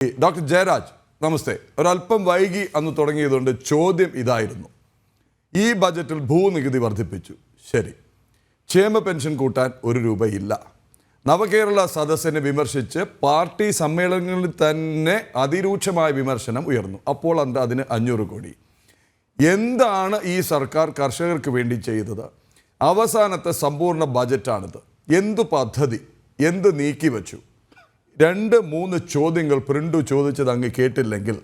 Doctor Jayaraj നമസ്തേ. ഒരല്പം വൈകി അന്ന് തുടങ്ങിയതുകൊണ്ട് ചോദ്യം ഇതായിരുന്നു. ഈ ബജറ്റിൽ ഭൂനികുതി വർദ്ധിപ്പിച്ചു, ശരി. ക്ഷേമ പെൻഷൻ കൂട്ടാൻ ₹1 നവകേരള സദസ്സിനെ വിമർശിച്ച് പാർട്ടി സമ്മേളനങ്ങളിൽ തന്നെ അതിരൂക്ഷമായ വിമർശനം ഉയർന്നു. അപ്പോൾ അതിന് 500 കോടി. എന്താണ് ഈ സർക്കാർ കർഷകർക്ക് വേണ്ടി ചെയ്തത്? അവസാനത്തെ സമ്പൂർണ്ണ ബജറ്റാണിത്. എന്ത് പദ്ധതി, എന്ത് നീക്കിവെച്ചു? 2-3 ചോദ്യങ്ങൾ പ്രിൻ്റു ചോദിച്ചത് അങ്ങ് കേട്ടില്ലെങ്കിൽ,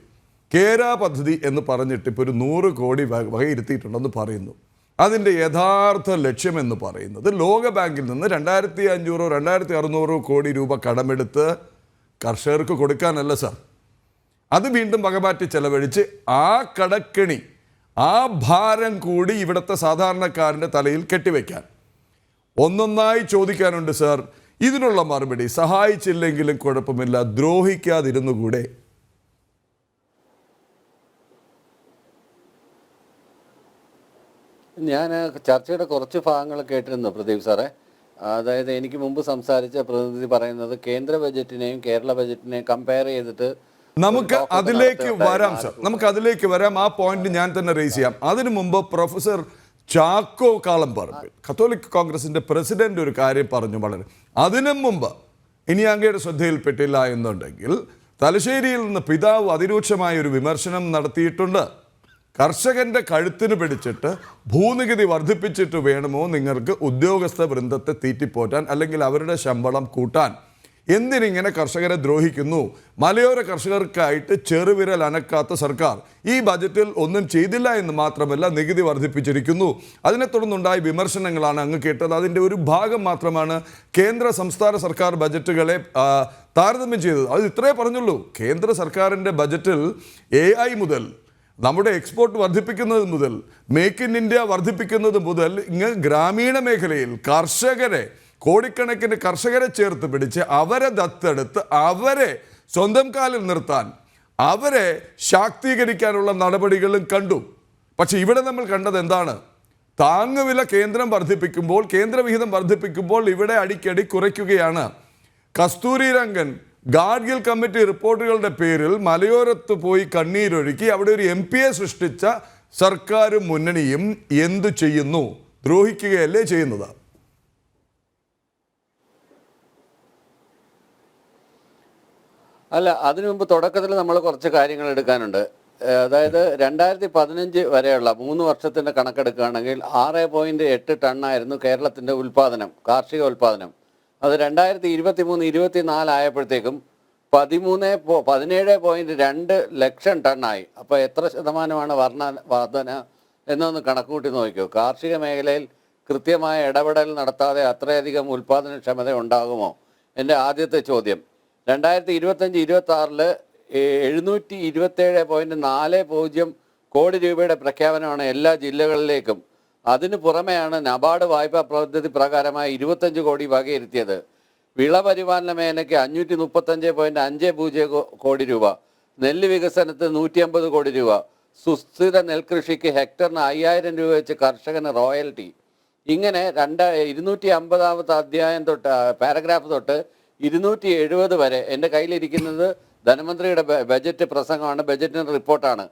കേരാ പദ്ധതി എന്ന് പറഞ്ഞിട്ട് ഇപ്പോൾ 100 കോടി വകയിരുത്തിയിട്ടുണ്ടെന്ന് പറയുന്നു. അതിൻ്റെ യഥാർത്ഥ ലക്ഷ്യമെന്ന് പറയുന്നത് ലോകബാങ്കിൽ നിന്ന് 2500-2600 കോടി രൂപ കടമെടുത്ത് കർഷകർക്ക് കൊടുക്കാനല്ല സർ. അത് വീണ്ടും വകമാറ്റി ചെലവഴിച്ച് ആ കടക്കെണി, ആ ഭാരം കൂടി ഇവിടുത്തെ സാധാരണക്കാരൻ്റെ തലയിൽ കെട്ടിവെക്കാൻ. ഒന്നൊന്നായി ചോദിക്കാനുണ്ട് സർ. ഇതിനുള്ള മറുപടി സഹായിച്ചില്ലെങ്കിലും കുഴപ്പമില്ല, ദ്രോഹിക്കാതിരുന്നുകൂടെ? ഞാൻ ചർച്ചയുടെ കുറച്ച് ഭാഗങ്ങൾ കേട്ടിരുന്നു പ്രദീപ് സാറേ. അതായത് എനിക്ക് മുമ്പ് സംസാരിച്ച പ്രതിനിധി പറയുന്നത് കേന്ദ്ര ബജറ്റിനെയും കേരള ബജറ്റിനെയും കമ്പയർ ചെയ്തിട്ട് നമുക്ക് അതിലേക്ക് വരാം സർ, നമുക്ക് അതിലേക്ക് വരാം. ആ പോയിന്റ് ഞാൻ തന്നെ റേസ് ചെയ്യാം. അതിനു മുമ്പ് പ്രൊഫസർ ചാക്കോ കാളംപറമ്പിൽ, കത്തോലിക് കോൺഗ്രസിന്റെ പ്രസിഡന്റ്, ഒരു കാര്യം പറഞ്ഞു വളരെ. അതിനു മുമ്പ് ഇനി അങ്ങയുടെ ശ്രദ്ധയിൽപ്പെട്ടില്ല എന്നുണ്ടെങ്കിൽ, തലശ്ശേരിയിൽ നിന്ന് പിതാവ് അതിരൂക്ഷമായ ഒരു വിമർശനം നടത്തിയിട്ടുണ്ട്. കർഷകന്റെ കഴുത്തിന് പിടിച്ചിട്ട് ഭൂനികുതി വർദ്ധിപ്പിച്ചിട്ട് വേണമോ നിങ്ങൾക്ക് ഉദ്യോഗസ്ഥ വൃന്ദത്തെ തീറ്റിപ്പോറ്റാൻ, അല്ലെങ്കിൽ അവരുടെ ശമ്പളം കൂട്ടാൻ? എന്തിനിങ്ങനെ കർഷകരെ ദ്രോഹിക്കുന്നു? മലയോര കർഷകർക്കായിട്ട് ചെറുവിരൽ അനക്കാത്ത സർക്കാർ ഈ ബജറ്റിൽ ഒന്നും ചെയ്തില്ല എന്ന് മാത്രമല്ല, നികുതി വർദ്ധിപ്പിച്ചിരിക്കുന്നു. അതിനെ തുടർന്നുണ്ടായ വിമർശനങ്ങളാണ് അങ്ങ് കേട്ടത്. അതിൻ്റെ ഒരു ഭാഗം മാത്രമാണ് കേന്ദ്ര സംസ്ഥാന സർക്കാർ ബജറ്റുകളെ താരതമ്യം ചെയ്തത്. അത് ഇത്രേ പറഞ്ഞുള്ളൂ. കേന്ദ്ര സർക്കാരിൻ്റെ ബജറ്റിൽ AI മുതൽ, നമ്മുടെ എക്സ്പോർട്ട് വർദ്ധിപ്പിക്കുന്നത് മുതൽ, മേക്ക് ഇൻ ഇന്ത്യ വർദ്ധിപ്പിക്കുന്നത് മുതൽ, ഇങ്ങ് ഗ്രാമീണ മേഖലയിൽ കർഷകരെ, കോടിക്കണക്കിന് കർഷകരെ ചേർത്ത് പിടിച്ച് അവരെ ദത്തെടുത്ത് അവരെ സ്വന്തം കാലിൽ നിർത്താൻ, അവരെ ശാക്തീകരിക്കാനുള്ള നടപടികളും കണ്ടു. പക്ഷെ ഇവിടെ നമ്മൾ കണ്ടത് എന്താണ്? താങ്ങുവില കേന്ദ്രം വർദ്ധിപ്പിക്കുമ്പോൾ, കേന്ദ്രവിഹിതം വർദ്ധിപ്പിക്കുമ്പോൾ ഇവിടെ അടിക്കടി കുറയ്ക്കുകയാണ്. കസ്തൂരി രംഗൻ ഗാഡ്ഗിൽ കമ്മിറ്റി റിപ്പോർട്ടുകളുടെ പേരിൽ മലയോരത്ത് പോയി കണ്ണീരൊഴുക്കി അവിടെ ഒരു MP-യെ സൃഷ്ടിച്ച സർക്കാരും മുന്നണിയും എന്തു ചെയ്യുന്നു? ദ്രോഹിക്കുകയല്ലേ ചെയ്യുന്നത്? അല്ല, അതിനു മുമ്പ് തുടക്കത്തിൽ നമ്മൾ കുറച്ച് കാര്യങ്ങൾ എടുക്കാനുണ്ട്. അതായത് 2015 വരെയുള്ള 3 വർഷത്തിൻ്റെ കണക്കെടുക്കുകയാണെങ്കിൽ 6.8 ടണ്ണായിരുന്നു കേരളത്തിൻ്റെ ഉൽപ്പാദനം, കാർഷിക ഉൽപ്പാദനം. അത് 2023-24 ആയപ്പോഴത്തേക്കും 17.2 ലക്ഷം ടണ്ണായി. അപ്പോൾ എത്ര ശതമാനമാണ് വർധന എന്നൊന്ന് കണക്കുകൂട്ടി നോക്കിയോ? കാർഷിക മേഖലയിൽ കൃത്യമായ ഇടപെടൽ നടത്താതെ അത്രയധികം ഉൽപ്പാദനക്ഷമത ഉണ്ടാകുമോ? എൻ്റെ ആദ്യത്തെ ചോദ്യം. 2025-26 727.40 കോടി രൂപയുടെ പ്രഖ്യാപനമാണ് എല്ലാ ജില്ലകളിലേക്കും. അതിനു പുറമെയാണ് നബാർഡ് വായ്പാ പദ്ധതി പ്രകാരമായി 25 കോടി വകയിരുത്തിയത്. വിളപരിപാലന മേഖലയ്ക്ക് 535.50 കോടി രൂപ, നെല്ല് വികസനത്തിന് 150 കോടി രൂപ, സുസ്ഥിര നെൽകൃഷിക്ക് ഹെക്ടറിന് 5000 രൂപ വെച്ച് കർഷകന് റോയൽറ്റി. ഇങ്ങനെ 250ാമത്തെ അധ്യായം തൊട്ട്, പാരഗ്രാഫ് തൊട്ട് 270 വരെ എൻ്റെ കയ്യിലിരിക്കുന്നത് ധനമന്ത്രിയുടെ ബജറ്റ് പ്രസംഗമാണ്, ബജറ്റിൻ്റെ റിപ്പോർട്ടാണ്.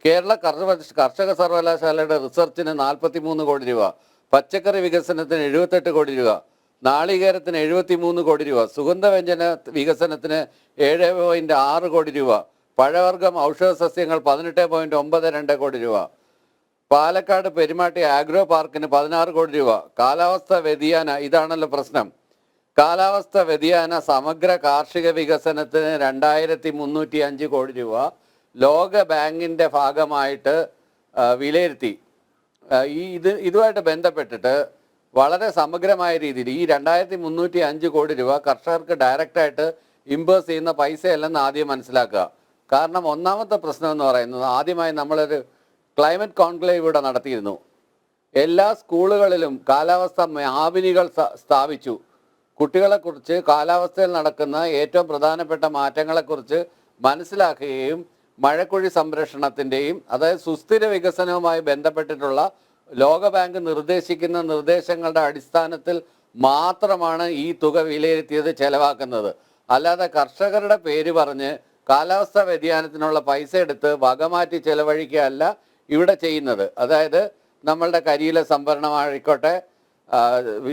കേരള കർഷക സർവകലാശാലയുടെ റിസർച്ചിന് 43 കോടി രൂപ, പച്ചക്കറി വികസനത്തിന് 78 കോടി രൂപ, നാളികേരത്തിന് 73 കോടി രൂപ, സുഗന്ധവ്യഞ്ജന വികസനത്തിന് 7.6 കോടി രൂപ, പഴവർഗ്ഗം ഔഷധ സസ്യങ്ങൾ 18.92 കോടി രൂപ, പാലക്കാട് പെരുമാട്ടി ആഗ്രോ പാർക്കിന് 16 കോടി രൂപ. കാലാവസ്ഥ വ്യതിയാന, ഇതാണല്ലോ പ്രശ്നം. കാലാവസ്ഥ വ്യതിയാന സമഗ്ര കാർഷിക വികസനത്തിന് 2305 കോടി രൂപ ലോക ബാങ്കിൻ്റെ ഭാഗമായിട്ട് വിലയിരുത്തി. ഇതുമായിട്ട് ബന്ധപ്പെട്ടിട്ട് വളരെ സമഗ്രമായ രീതിയിൽ ഈ 2305 കോടി രൂപ കർഷകർക്ക് ഡയറക്റ്റായിട്ട് ഇംബേഴ്സ് ചെയ്യുന്ന പൈസയല്ലെന്ന് ആദ്യം മനസ്സിലാക്കുക. കാരണം ഒന്നാമത്തെ പ്രശ്നം എന്ന് പറയുന്നത്, ആദ്യമായി നമ്മളൊരു ക്ലൈമറ്റ് കോൺക്ലേവ് ഇവിടെ നടത്തിയിരുന്നു. എല്ലാ സ്കൂളുകളിലും കാലാവസ്ഥ മാപിനികൾ സ്ഥാപിച്ചു. കുട്ടികളെക്കുറിച്ച് കാലാവസ്ഥയിൽ നടക്കുന്ന ഏറ്റവും പ്രധാനപ്പെട്ട മാറ്റങ്ങളെക്കുറിച്ച് മനസ്സിലാക്കുകയും മഴക്കുഴി സംരക്ഷണത്തിൻ്റെയും, അതായത് സുസ്ഥിര വികസനവുമായി ബന്ധപ്പെട്ടിട്ടുള്ള ലോകബാങ്ക് നിർദ്ദേശിക്കുന്ന നിർദ്ദേശങ്ങളുടെ അടിസ്ഥാനത്തിൽ മാത്രമാണ് ഈ തുക വിലയിരുത്തിയത്, ചെലവാക്കുന്നത്. അല്ലാതെ കർഷകരുടെ പേര് പറഞ്ഞ് കാലാവസ്ഥാ വ്യതിയാനത്തിനുള്ള പൈസ എടുത്ത് വകമാറ്റി ചെലവഴിക്കുകയല്ല ഇവിടെ ചെയ്യുന്നത്. അതായത് നമ്മളുടെ കരിയില സംഭരണമായിക്കോട്ടെ,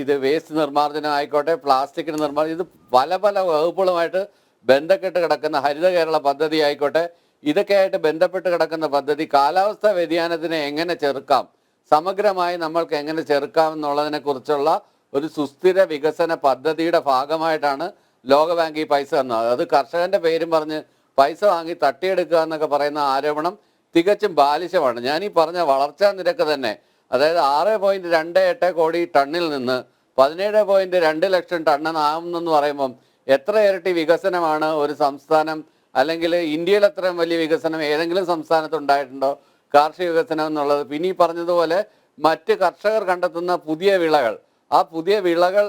ഇത് വേസ്റ്റ് നിർമ്മാർജ്ജനം ആയിക്കോട്ടെ, പ്ലാസ്റ്റിക്കിന് നിർമ്മാർജ്ജനം, ഇത് പല പല വകുപ്പുകളുമായിട്ട് ബന്ധപ്പെട്ട് കിടക്കുന്ന ഹരിത കേരള പദ്ധതി ആയിക്കോട്ടെ, ഇതൊക്കെയായിട്ട് ബന്ധപ്പെട്ട് കിടക്കുന്ന പദ്ധതി കാലാവസ്ഥാ വ്യതിയാനത്തിനെ എങ്ങനെ ചെറുക്കാം, സമഗ്രമായി നമ്മൾക്ക് എങ്ങനെ ചെറുക്കാം എന്നുള്ളതിനെ കുറിച്ചുള്ള ഒരു സുസ്ഥിര വികസന പദ്ധതിയുടെ ഭാഗമായിട്ടാണ് ലോകബാങ്ക് ഈ പൈസ തന്നത്. അത് കർഷകന്റെ പേരും പറഞ്ഞ് പൈസ വാങ്ങി തട്ടിയെടുക്കുക എന്നൊക്കെ പറയുന്ന ആരോപണം തികച്ചും ബാലിശമാണ്. ഞാൻ ഈ പറഞ്ഞ വളർച്ചാ നിരക്ക് തന്നെ, അതായത് 6.28 കോടി ടണ്ണിൽ നിന്ന് 17.2 ലക്ഷം ടണ്ണെന്ന് പറയുമ്പം എത്ര ഇരട്ടി വികസനമാണ് ഒരു സംസ്ഥാനം, അല്ലെങ്കിൽ ഇന്ത്യയിൽ അത്രയും വലിയ വികസനം ഏതെങ്കിലും സംസ്ഥാനത്ത് ഉണ്ടായിട്ടുണ്ടോ കാർഷിക വികസനം എന്നുള്ളത്. പിന്നെ ഈ പറഞ്ഞതുപോലെ മറ്റ് കർഷകർ കണ്ടെത്തുന്ന പുതിയ വിളകൾ, ആ പുതിയ വിളകൾ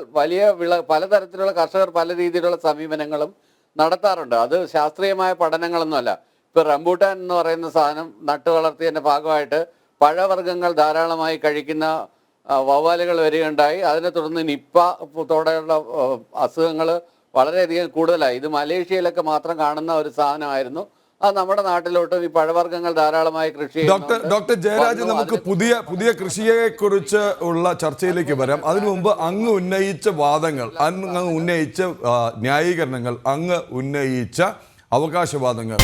പലതരത്തിലുള്ള കർഷകർ പല രീതിയിലുള്ള സമീപനങ്ങളും നടത്താറുണ്ട്. അത് ശാസ്ത്രീയമായ പഠനങ്ങളൊന്നുമല്ല. ഇപ്പൊ റംബൂട്ടാൻ എന്ന് പറയുന്ന സാധനം നട്ടു വളർത്തിയതിന്റെ ഭാഗമായിട്ട് പഴവർഗ്ഗങ്ങൾ ധാരാളമായി കഴിക്കുന്ന വവ്വാലുകൾ വരികയുണ്ടായി. അതിനെ തുടർന്ന് നിപ്പ തോടെയുള്ള അസുഖങ്ങൾ വളരെയധികം കൂടുതലായി. ഇത് മലേഷ്യയിലൊക്കെ മാത്രം കാണുന്ന ഒരു സാധനമായിരുന്നു. അത് നമ്മുടെ നാട്ടിലോട്ടും ഈ പഴവർഗ്ഗങ്ങൾ ധാരാളമായി കൃഷി ചെയ്യുന്നു. ഡോക്ടർ ജയരാജ്, നമുക്ക് പുതിയ കൃഷിയെ കുറിച്ച് ഉള്ള ചർച്ചയിലേക്ക് വരാം. അതിനു മുമ്പ് അങ്ങ് ഉന്നയിച്ച വാദങ്ങൾ, അങ്ങ് ഉന്നയിച്ച ന്യായീകരണങ്ങൾ, അങ്ങ് ഉന്നയിച്ച അവകാശവാദങ്ങൾ